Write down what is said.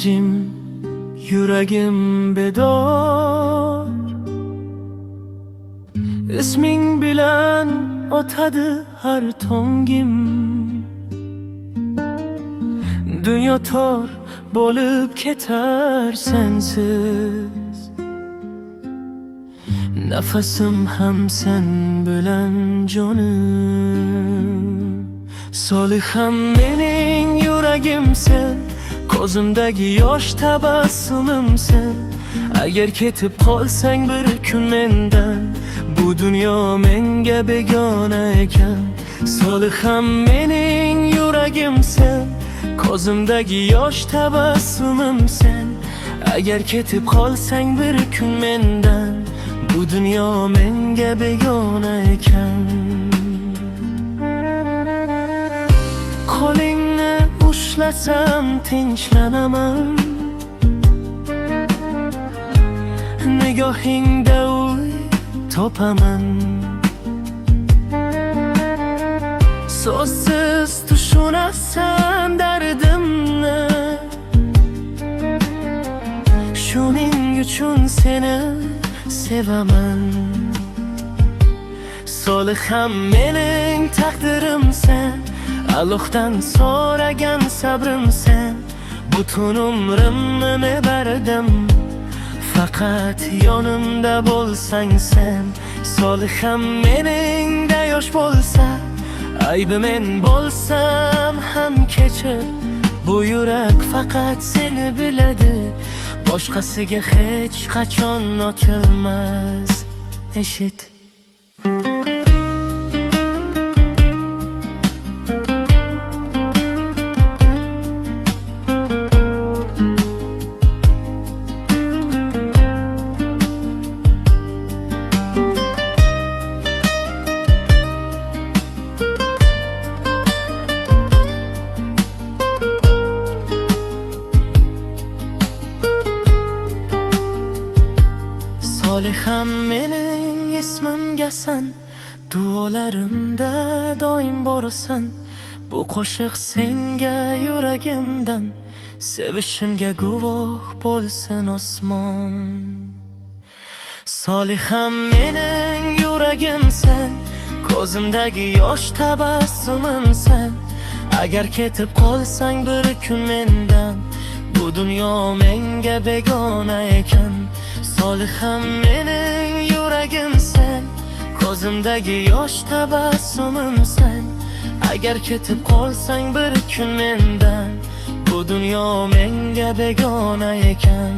jim, yuragim bedor. Isming bilan o'tadi har tongim. Dunyo tor bo'lib ketar sensiz. Nafasim ham sen bilan jonim. Soliham mening yuragim sen, ko'zimdagi yosh tabassumim sen. Agar ketib qolsang bir kun mendan, bu dunyo menga begona ekan. Soliham mening yuragim sen, ko'zimdagi yosh tabassumim sen. Agar ketib qolsang bir kun mendan, bu dunyo menga begona ekan. Qo'lingni ushlasam tinchlanaman, nigohingda uy topaman. So'zsiz tushunasan dardimni, shuning uchun seni sevaman. Soliham mening taqdirim sen, Allohdan so'ragan sabrim sen. Butun umrimni berdim, faqat yonimda bo'lsang sen. Soliham meningda yosh bo'lsa, aybi men bo'lsam ham kechir. Bu yurak faqat seni biladi, boshqasiga hech qachon ochilmas eshit. Soliham mening ismimgasan, duolarimda doim borasan. Bu qo'shiq senga yuragimdan, sevishimga guvoh bo'lsin osmon. Soliham mening yuragim sen, ko'zimdagi yosh tabassumim sen. Agar ketib qolsang bir kun mendan, bu dunyo menga begona ekan. Soliham mening yuragim sen, ko'zimdagi yosh tabassumim sen. Agar ketib qolsang bir kun mendan, bu dunyo menga begona ekan.